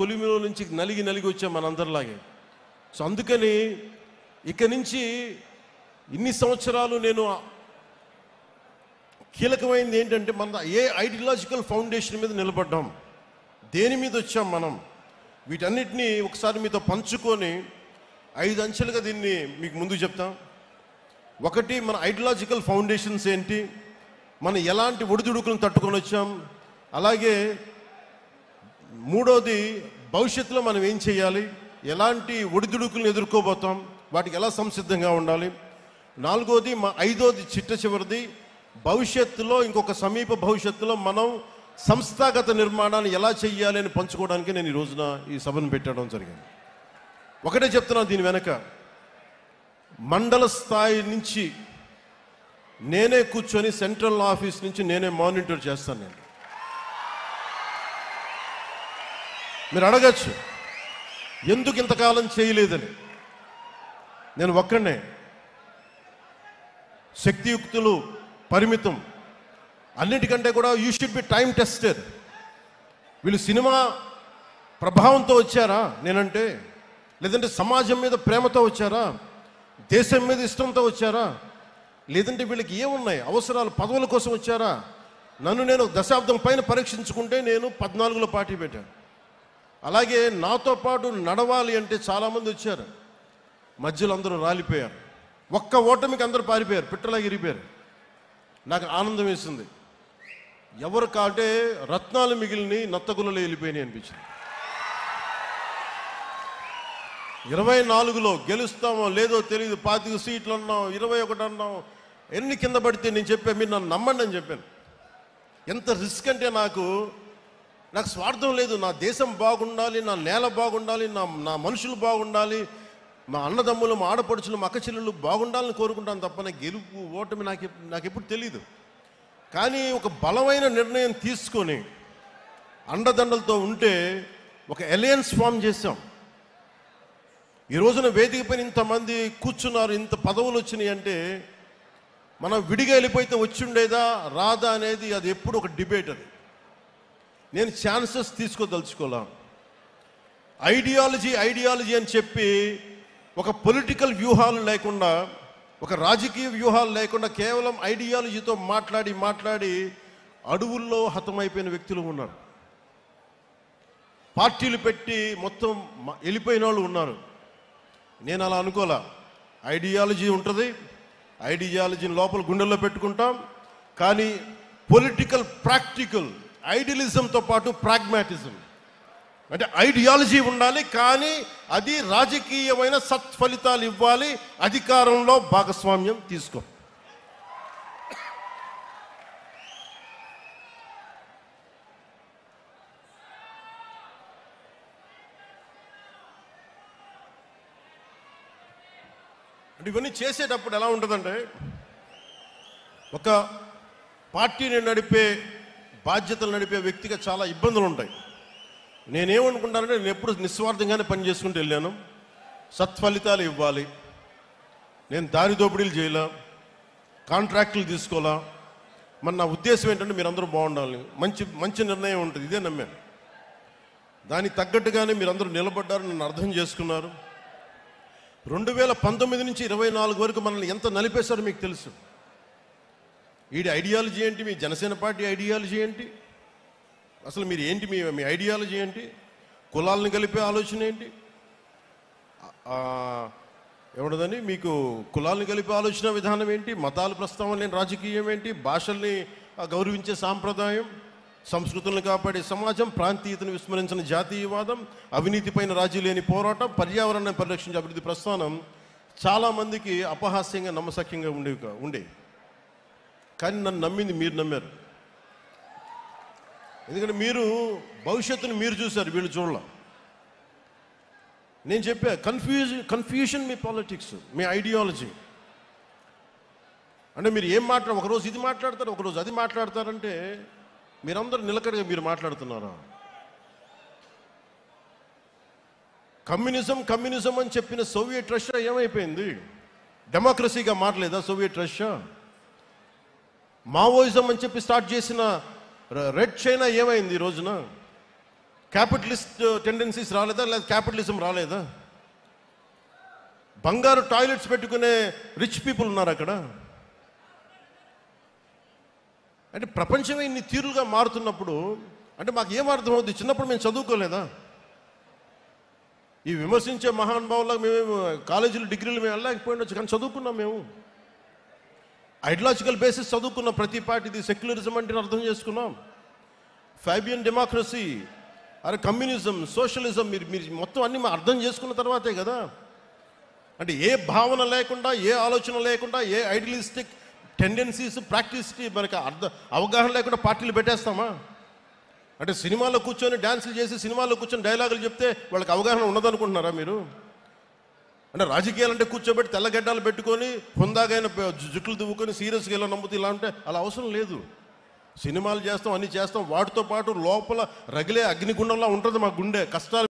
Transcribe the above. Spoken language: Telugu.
కొలిమిలో నుంచి నలిగి నలిగి వచ్చాం మనందరిలాగే. సో అందుకని ఇక నుంచి ఇన్ని సంవత్సరాలు నేను కీలకమైనది ఏంటంటే, మన ఏ ఐడియాలజికల్ ఫౌండేషన్ మీద నిలబడ్డాం, దేని మీద వచ్చాం మనం, వీటన్నిటినీ ఒకసారి మీతో పంచుకొని 5 అంచెలుగా దీన్ని మీకు ముందుకు చెప్తాం. ఒకటి, మన ఐడియాలజికల్ ఫౌండేషన్స్ ఏంటి, మనం ఎలాంటి ఒడిదుడుకులను తట్టుకొని వచ్చాం, అలాగే మూడోది భవిష్యత్తులో మనం ఏం చేయాలి, ఎలాంటి ఒడిదుడుకులను ఎదుర్కోబోతాం, వాటికి ఎలా సంసిద్ధంగా ఉండాలి, నాలుగోది ఐదోది చిట్ట చివరిది, భవిష్యత్తులో ఇంకొక సమీప భవిష్యత్తులో మనం సంస్థాగత నిర్మాణాన్ని ఎలా చెయ్యాలి అని పంచుకోవడానికి నేను ఈ రోజున ఈ సభను పెట్టడం జరిగింది. ఒకటే చెప్తున్నాను, దీని వెనక మండల స్థాయి నుంచి నేనే కూర్చొని సెంట్రల్ ఆఫీస్ నుంచి నేనే మానిటర్ చేస్తాను. నేను మీరు అడగచ్చు ఎందుకు ఇంతకాలం చేయలేదని. నేను ఒక్కడే, శక్తియుక్తులు పరిమితం, అన్నిటికంటే కూడా you should be time tested. వీళ్ళు సినిమా ప్రభావంతో వచ్చారా నేనంటే, లేదంటే సమాజం మీద ప్రేమతో వచ్చారా, దేశం మీద ఇష్టంతో వచ్చారా, లేదంటే వీళ్ళకి ఏమున్నాయి అవసరాలు, పదవుల కోసం వచ్చారా? నేను దశాబ్దం పైన పరీక్షించుకుంటే నేను 14లో పార్టీ పెట్టాను. అలాగే నాతో పాటు నడవాలి అంటే చాలామంది వచ్చారు, మధ్యలో అందరూ రాలిపోయారు. ఒక్క ఓటమికి అందరూ పారిపోయారు, పిట్టలాగా ఇరిగిపోయారు. నాకు ఆనందం వేసింది. ఎవరు కాంటే రత్నాలు మిగిలిని నత్తగులలో వెళ్ళిపోయినాయి అనిపించింది. 24లో గెలుస్తామో లేదో తెలియదు, 25 సీట్లు అన్నాం, 21 అన్నాం, ఎన్ని కింద పడితే నేను చెప్పాను, మీరు నన్ను నమ్మండి అని చెప్పాను. ఎంత రిస్క్ అంటే నాకు స్వార్థం లేదు. నా దేశం బాగుండాలి, నా నేల బాగుండాలి, నా మనుషులు బాగుండాలి, మా అన్నదమ్ములు, మా ఆడపడుచులు, మా అక్క చెల్లెళ్ళు బాగుండాలని కోరుకుంటాను తప్ప నాకు గెలుపు ఓటమి నాకెప్పుడు తెలీదు. కానీ ఒక బలమైన నిర్ణయం తీసుకొని అండదండలతో ఉంటే ఒక అలయన్స్ ఫామ్ చేశాం. ఈ రోజున వేదిక పైన ఇంతమంది కూర్చున్నారు, ఇంత పదవులు వచ్చినాయి అంటే మనం విడిగా వెళ్ళిపోతే వచ్చిండేదా రాదా అనేది అది ఎప్పుడు ఒక డిబేట్. అది నేను ఛాన్సెస్ తీసుకోదలుచుకోలే. ఐడియాలజీ అని చెప్పి ఒక పొలిటికల్ వ్యూహాలు లేకుండా, ఒక రాజకీయ వ్యూహాలు లేకుండా కేవలం ఐడియాలజీతో మాట్లాడి అడవుల్లో హతమైపోయిన వ్యక్తులు ఉన్నారు. పార్టీలు పెట్టి మొత్తం వెళ్ళిపోయిన వాళ్ళు ఉన్నారు. నేను అలా అనుకోలే. ఐడియాలజీ ఉంటుంది, ఐడియాలజీని లోపల గుండెల్లో పెట్టుకుంటాం. కానీ పొలిటికల్ ప్రాక్టికల్ ఐడియలిజంతో పాటు ప్రాగ్మాటిజం అంటే ఐడియాలజీ ఉండాలి, కానీ అది రాజకీయమైన సత్ఫలితాలు ఇవ్వాలి, అధికారంలో భాగస్వామ్యం తీసుకో. అంటే ఇవన్నీ చేసేటప్పుడు ఎలా ఉంటుందంటే, ఒక పార్టీని నడిపే బాధ్యతలు నడిపే వ్యక్తిగా చాలా ఇబ్బందులు ఉంటాయి. నేనేమనుకుంటానంటే, నేను ఎప్పుడు నిస్వార్థంగానే పనిచేసుకుంటూ వెళ్ళాను. సత్ఫలితాలు ఇవ్వాలి, నేను దారి దోపిడీలు చేయాల, కాంట్రాక్టులు తీసుకోవాలా. మరి నా ఉద్దేశం ఏంటంటే మీరందరూ బాగుండాలి, మంచి నిర్ణయం ఉంటుంది, ఇదే నమ్మాను. దానికి తగ్గట్టుగానే మీరందరూ నిలబడ్డారు, నన్ను అర్థం చేసుకున్నారు. 2019 నుంచి 24 వరకు మనల్ని ఎంత నలిపేశారో మీకు తెలుసు. వీడి ఐడియాలజీ ఏంటి, మీ జనసేన పార్టీ ఐడియాలజీ ఏంటి, అసలు మీరు ఏంటి, మీ ఐడియాలజీ ఏంటి, కులాలను కలిపే ఆలోచన ఏంటి, ఏమన్నదని మీకు కులాలను కలిపే ఆలోచన విధానం ఏంటి, మతాల ప్రస్తావన లేని రాజకీయం ఏంటి, భాషల్ని గౌరవించే సాంప్రదాయం, సంస్కృతులను కాపాడే సమాజం, ప్రాంతీయతను విస్మరించిన జాతీయవాదం, అవినీతిపైన రాజీ లేని పోరాటం, పర్యావరణాన్ని పరిరక్షించే అభివృద్ధి ప్రస్థానం చాలామందికి అపహాస్యంగా నమ్మశక్యంగా ఉండే. కానీ నన్ను నమ్మింది మీరు నమ్మారు. ఎందుకంటే మీరు భవిష్యత్తును మీరు చూశారు, వీళ్ళు చూడాల. నేను చెప్పా, కన్ఫ్యూజన్ మీ పాలిటిక్స్, మీ ఐడియాలజీ. అంటే మీరు ఏం ఒకరోజు ఇది మాట్లాడతారు, ఒకరోజు అది మాట్లాడతారంటే మీరందరూ నిలకడగా మీరు మాట్లాడుతున్నారా? కమ్యూనిజం అని చెప్పిన సోవియట్ రష్యా ఏమైపోయింది? డెమోక్రసీగా మారలేదా సోవియట్ రష్యా? మావోయిజం అని చెప్పి స్టార్ట్ చేసిన రెడ్ చైనా ఏమైంది ఈ రోజున? క్యాపిటలిస్ట్ టెండెన్సీస్ రాలేదా, లేదా క్యాపిటలిజం రాలేదా? బంగారు టాయిలెట్స్ పెట్టుకునే రిచ్ పీపుల్ ఉన్నారు అక్కడ. అంటే ప్రపంచమే ఇన్ని తీరులుగా మారుతున్నప్పుడు అంటే మాకు ఏం అర్థమవుద్ది? చిన్నప్పుడు మేము చదువుకోలేదా? ఈ విమర్శించే మహానుభావులకు మేము కాలేజీలు డిగ్రీలు మేము వెళ్ళలేకపోయినచ్చు, కానీ చదువుకున్నాం. మేము ఐడియాలజికల్ బేసిస్ చదువుకున్నాం. ప్రతి పార్టీది సెక్యులరిజం అంటే అర్థం చేసుకున్నాం. ఫైబియన్ డెమోక్రసీ, అరే కమ్యూనిజం, సోషలిజం మీరు మొత్తం అన్నీ అర్థం చేసుకున్న తర్వాతే కదా. అంటే ఏ భావన లేకుండా, ఏ ఆలోచన లేకుండా, ఏ ఐడియలిస్టిక్ టెండెన్సీస్ ప్రాక్టీస్కి మనకి అవగాహన లేకుండా పార్టీలు పెట్టేస్తామా? అంటే సినిమాలో కూర్చొని డ్యాన్సులు చేసి, సినిమాలో కూర్చొని డైలాగులు చెప్తే వాళ్ళకి అవగాహన ఉన్నదనుకుంటున్నారా మీరు? అంటే రాజకీయాలు అంటే కూర్చోబెట్టి తెల్లగడ్డలు పెట్టుకొని హుందాగైన జుట్లు దువ్వుకొని సీరియస్గా ఇలా నమ్ముతూ ఇలా అంటే అలా అవసరం లేదు. సినిమాలు చేస్తాం, అన్నీ చేస్తాం, వాటితో పాటు లోపల రగిలే అగ్నిగుండంలా ఉంటుంది మా గుండె. కష్టాలు